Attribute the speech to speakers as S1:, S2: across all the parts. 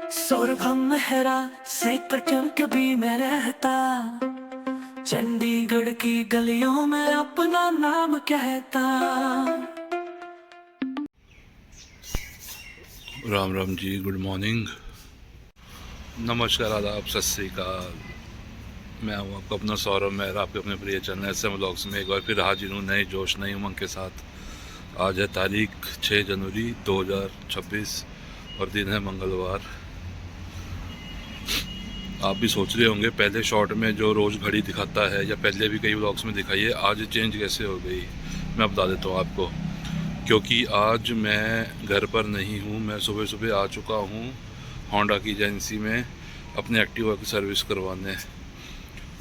S1: सौरभम मेहरा से पर कभी मैं रहता, चंडीगढ़ की गलियों में अपना नाम कहता।
S2: राम राम जी, गुड मॉर्निंग, नमस्कार, आदाब, सत श्री अकाल। मैं हूँ आपका अपना सौरभ मेहरा, आपके अपने प्रिय चैनल SM व्लॉग्स में एक बार फिर हाजिर हूँ नए जोश नई उमंग के साथ। आज है तारीख 6 जनवरी 2026 और दिन है मंगलवार। आप भी सोच रहे होंगे पहले शॉर्ट में जो रोज़ घड़ी दिखाता है या पहले भी कई व्लॉग्स में दिखाई है, आज चेंज कैसे हो गई। मैं बता देता हूँ आपको, क्योंकि आज मैं घर पर नहीं हूँ। मैं सुबह सुबह आ चुका हूँ होंडा की एजेंसी में अपने एक्टिवा की सर्विस करवाने,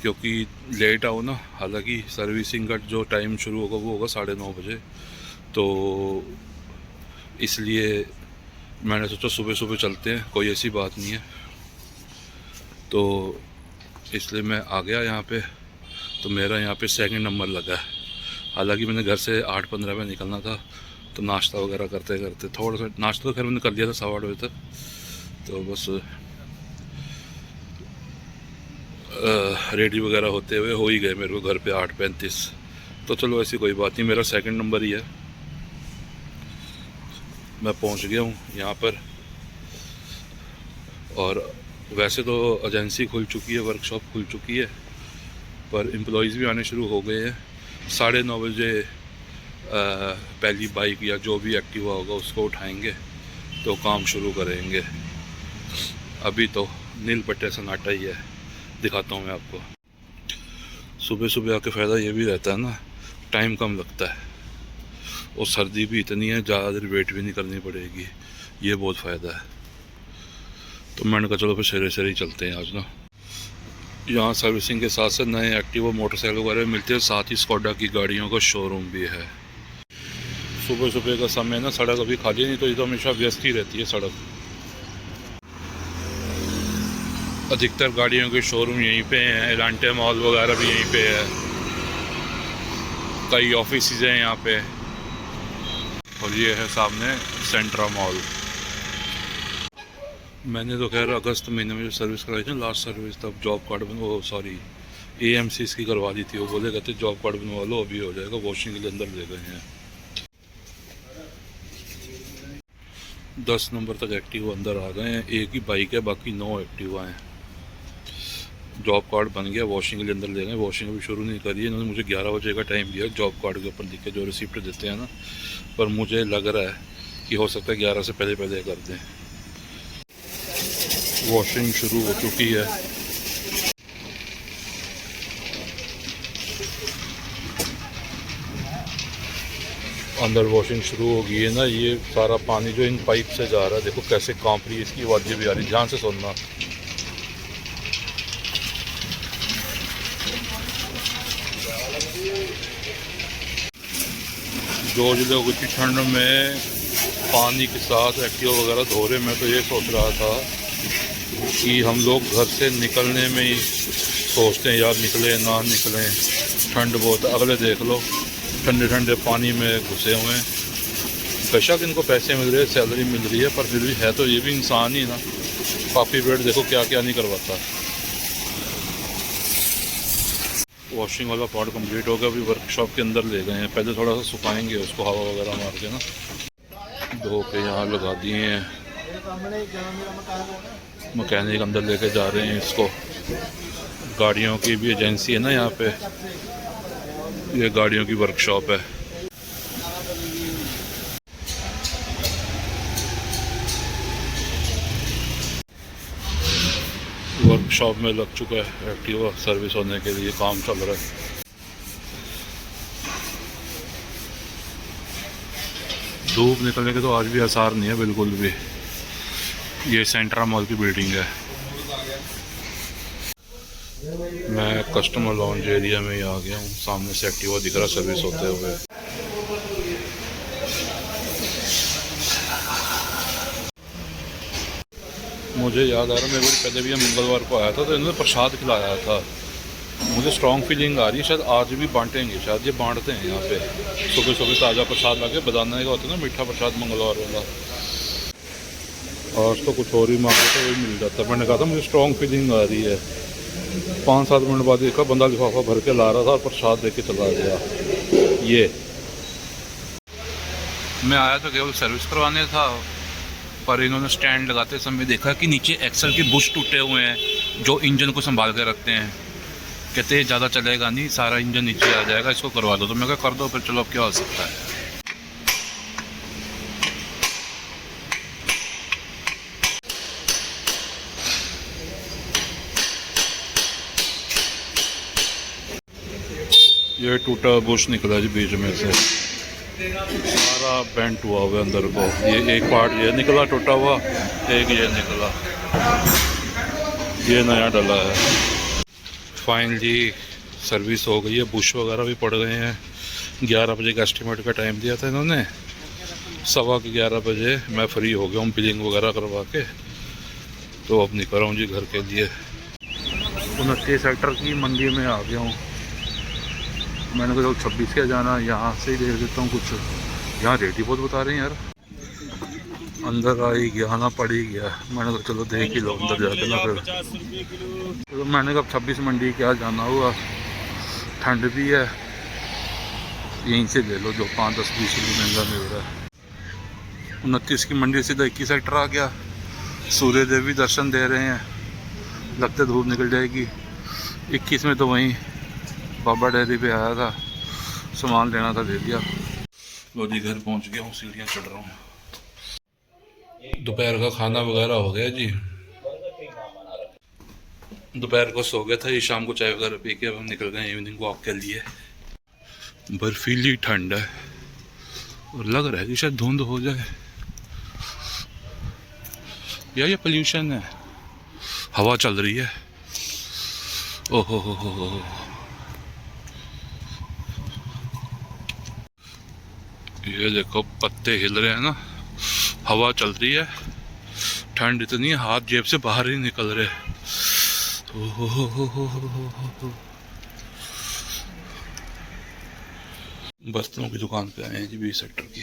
S2: क्योंकि लेट आओ ना। हालांकि सर्विसिंग का जो टाइम शुरू होगा वो होगा 9:30 बजे, तो इसलिए मैंने सोचा सुबह सुबह चलते हैं, कोई ऐसी बात नहीं है। तो इसलिए मैं आ गया यहाँ पे। तो मेरा यहाँ पे सेकंड नंबर लगा है। हालांकि मैंने घर से 8:15 में निकलना था, तो नाश्ता वगैरह करते करते थोड़ा सा नाश्ता तो खैर मैंने कर लिया था 8:15 बजे तक। तो बस रेडी वगैरह होते हुए हो ही गए मेरे को घर पे 8:35। तो चलो ऐसी कोई बात नहीं, मेरा सेकंड नंबर ही है। मैं पहुंच गया हूँ यहाँ पर। और वैसे तो एजेंसी खुल चुकी है, वर्कशॉप खुल चुकी है, पर एम्प्लॉयज़ भी आने शुरू हो गए हैं। 9:30 बजे पहली बाइक या जो भी एक्टिवा होगा उसको उठाएंगे तो काम शुरू करेंगे। अभी तो नील पट्टे सन्नाटा ही है। दिखाता हूँ मैं आपको। सुबह सुबह आके फ़ायदा ये भी रहता है ना, टाइम कम लगता है और सर्दी भी इतनी है, ज़्यादा देर वेट भी नहीं करनी पड़ेगी। ये बहुत फ़ायदा है। तो मैंने कहा चलो फिर सरे सरे ही चलते हैं आज ना। यहाँ सर्विसिंग के साथ साथ नए एक्टिवा मोटरसाइकिल वगैरह मिलते हैं, साथ ही स्कोडा की गाड़ियों का शोरूम भी है। सुबह सुबह का समय ना, सड़क अभी खाली नहीं, तो ये तो हमेशा व्यस्त ही रहती है सड़क। अधिकतर गाड़ियों के शोरूम यहीं पे हैं, एलांटे मॉल वगैरह भी यहीं पे है, कई ऑफिस हैं यहाँ पे। और ये है सामने सेंट्रा मॉल। मैंने तो खैर अगस्त महीने में जो सर्विस कराई थी, लास्ट सर्विस, तब जॉब कार्ड AMC की करवा दी थी। वो बोले कहते जॉब कार्ड बनवा लो, अभी हो जाएगा। वॉशिंग के लिए अंदर ले गए हैं। 10 नंबर तक एक्टिवा अंदर आ गए हैं। एक ही बाइक है, बाकी 9 एक्टिवा हैं। जॉब कार्ड बन गया, वॉशिंग के लिए अंदर ले गए। वॉशिंग अभी शुरू नहीं करी है इन्होंने। मुझे 11 बजे का टाइम दिया जॉब कार्ड के ऊपर लिख के, जो रिसिप्ट देते हैं ना। पर मुझे लग रहा है कि हो सकता है 11 से पहले पहले कर दें। वॉशिंग शुरू हो चुकी है। अंदर वॉशिंग शुरू हो गई है ना। ये सारा पानी जो इन पाइप से जा रहा है, देखो कैसे कांप रही है, इसकी आवाज़ें भी आ रही है। ध्यान से सुनना। जो लोग इतनी ठंड में पानी के साथ एक्टिवा वगैरह धो रहे, मैं तो ये सोच रहा था कि हम लोग घर से निकलने में ही सोचते हैं यार निकले ना निकलें, ठंड बहुत। अगले देख लो ठंडे ठंडे पानी में घुसे हुए हैं। बेशक इनको पैसे मिल रहे हैं, सैलरी मिल रही है, पर फिर भी है तो ये भी इंसान ही ना। पापी पेट देखो क्या क्या नहीं करवाता। वॉशिंग वाला पार्ट कंप्लीट हो गया। अभी वर्कशॉप के अंदर ले गए हैं। पहले थोड़ा सा सुखाएंगे उसको, हवा वगैरह मार के ना। धो के यहाँ लगा दिए हैं। मैकेनिक अंदर लेके जा रहे हैं इसको। गाड़ियों की भी एजेंसी है ना यहाँ पे, ये गाड़ियों की वर्कशॉप है। वर्कशॉप में लग चुका है एक्टिवा सर्विस होने के लिए, काम चल रहा है। धूप निकलने के तो आज भी आसार नहीं है बिल्कुल भी। ये सेंट्रा मॉल की बिल्डिंग है। मैं कस्टमर लॉन्ज एरिया में ही आ गया हूँ। सामने से एक्टिवा दिख रहा सर्विस होते हुए। मुझे याद आ रहा, मेरे को पहले भी मंगलवार को आया था तो इन्होंने प्रसाद खिलाया था। मुझे स्ट्रॉन्ग फीलिंग आ रही है शायद आज भी बांटेंगे, शायद ये बांटते हैं यहाँ पे। सुबह सुबह ताज़ा प्रसाद ला के, बदाना का होता है ना मीठा प्रसाद मंगलवार वाला। आज तो कुछ और ही मांगा तो वही मिल जाता। मैंने कहा था मुझे स्ट्रॉन्ग फीलिंग आ रही है। 5-7 मिनट बाद देखा बंदा लिफाफा भर के ला रहा था और प्रसाद दे के चला गया। ये मैं आया तो केवल सर्विस करवाने था, पर इन्होंने स्टैंड लगाते समय देखा कि नीचे एक्सल के बुश टूटे हुए हैं जो इंजन को संभाल के रखते हैं। कहते हैं ज़्यादा चलेगा नहीं, सारा इंजन नीचे आ जाएगा, इसको करवा दो। तो मैं कहा कर दो फिर, चलो अब क्या हो सकता है। ये टूटा बुश निकला जी बीच में से, सारा बेंट हुआ हुआ अंदर को। ये एक पार्ट ये निकला टूटा हुआ, एक ये निकला, ये नया डला है। फाइनली सर्विस हो गई है, बुश वगैरह भी पड़ गए हैं। 11 बजे का एस्टिमेट का टाइम दिया था इन्होंने, 11:15 बजे मैं फ्री हो गया हूँ बिलिंग वगैरह करवा के। तो अब निकल रहा हूँ जी घर के लिए। 29 सेक्टर की मंडी में आ गया हूँ। मैंने कहा 26 क्या जाना, यहाँ से ही देख देता हूँ कुछ। यहाँ रेट ही बहुत बता रहे हैं यार। अंदर आ ही गया, आना पड़ ही गया। मैंने कहा चलो देख ही लो अंदर जाके ना फिर। तो मैंने कहा 26 मंडी क्या जाना हुआ, ठंड भी है, यहीं से ले लो जो 5-10-20 रुपये महंगा मिल रहा है। 29 की मंडी सीधा 21 सेक्टर आ गया। सूर्य देवी दर्शन दे रहे हैं, लगते धूप निकल जाएगी। 21 में तो वहीं बाबा डेयरी पे आया था, सामान लेना था, दे दिया। लो जी घर पहुंच गया हूँ, सीढ़ियाँ चढ़ रहा हूँ। दोपहर का खाना वगैरह हो गया जी। दोपहर को सो गया था, ये शाम को चाय वगैरह पी के अब हम निकल गए इवनिंग वॉक के लिए। बर्फीली ठंड है और लग रहा है कि शायद धुंध हो जाए, या ये पोल्यूशन है। हवा चल रही है, ओहो हो। ये देखो पत्ते हिल रहे हैं ना, हवा चल रही है। ठंड इतनी है हाथ जेब से बाहर ही निकल रहे। बर्तनों की दुकान पे आए हैं जी 20 सेक्टर की।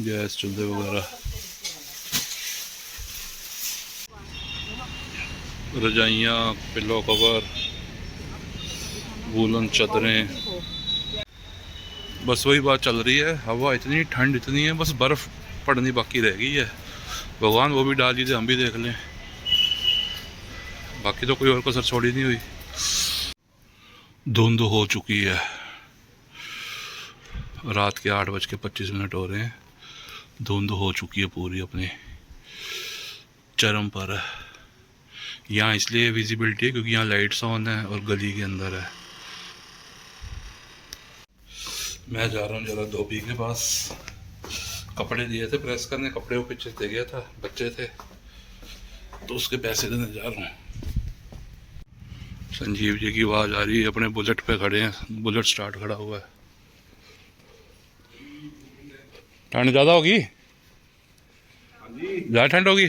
S2: गैस चूल्हे वगैरह, रजाइयाँ, पिलो कवर, वूलन चादरें। बस वही बात चल रही है, हवा इतनी, ठंड इतनी है, बस बर्फ़ पड़नी बाकी रह गई है। भगवान वो भी डाल दीजिए, हम भी देख लें। बाकी तो कोई और कसर छोड़ी नहीं हुई। धुंध हो चुकी है, रात के 8:25 हो रहे हैं। धुंध हो चुकी है पूरी, अपने चरम पर है। यहाँ इसलिए विजिबिलिटी है क्योंकि यहाँ लाइट्स ऑन है और गली के अंदर है। मैं जा रहा हूँ जरा धोबी के पास, कपड़े दिए थे प्रेस करने, कपड़े वो पीछे दे गया था, बच्चे थे तो उसके पैसे देने जा रहा हूँ। संजीव जी की आवाज़ आ रही है, अपने बुलेट पे खड़े हैं, बुलेट स्टार्ट खड़ा हुआ है। ठंड ज़्यादा होगी, ज़्यादा ठंड होगी।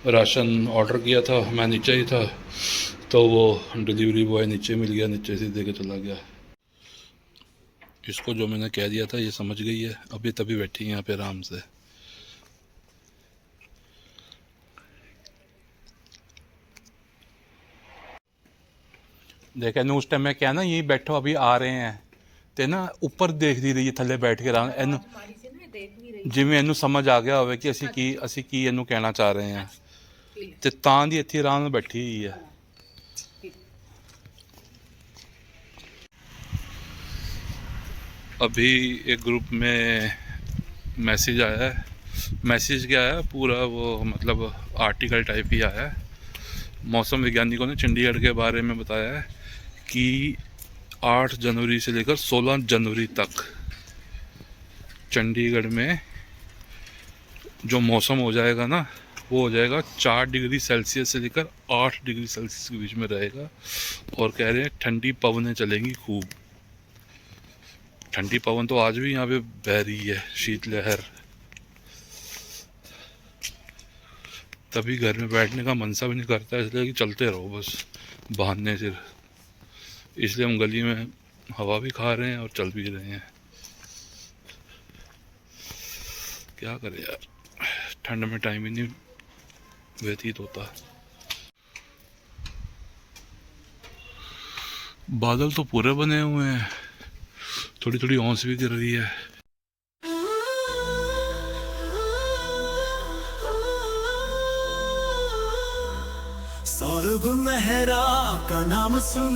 S2: राशन ऑर्डर किया था, मैं नीचे ही था, तो वो डिलीवरी बॉय नीचे मिल गया, नीचे से दे के चला गया। इसको जो मैंने कह दिया था ये समझ गई है, अभी तभी बैठी है यहाँ पे आराम से। देखे उस टाइम मैं क्या ना, यही बैठो अभी आ रहे हैं ते ना, ऊपर देख दी रही थले बैठ के आराम एनू, जिमें एनू समझ आ गया होवे कि ਅਸੀਂ ਕੀ ਇਹਨੂੰ ਕਹਿਣਾ चाह रहे हैं, ਤੇ ਤਾਂ ਦੀ ਇੱਥੇ ਆਰਾਮ ਨਾਲ बैठी हुई है। अभी एक ग्रुप में मैसेज आया है, मैसेज क्या है पूरा वो मतलब आर्टिकल टाइप ही आया है। मौसम वैज्ञानिकों ने चंडीगढ़ के बारे में बताया है कि 8 जनवरी से लेकर 16 जनवरी तक चंडीगढ़ में जो मौसम हो जाएगा ना, वो हो जाएगा 4 डिग्री सेल्सियस से लेकर 8 डिग्री सेल्सियस के बीच में रहेगा। और कह रहे हैं ठंडी पवनें चलेंगी खूब। ठंडी पवन तो आज भी यहाँ पे बह रही है, शीतलहर। तभी घर में बैठने का मन सा भी नहीं करता, इसलिए कि चलते रहो बस बहाने से। इसलिए हम गली में हवा भी खा रहे हैं और चल भी रहे हैं। क्या करें यार, ठंड में टाइम ही नहीं व्यतीत होता। बादल तो पूरे बने हुए हैं, थोड़ी थोड़ी ओस भी गिर रही है।
S1: स्वर्ग मेहरा का नाम सुन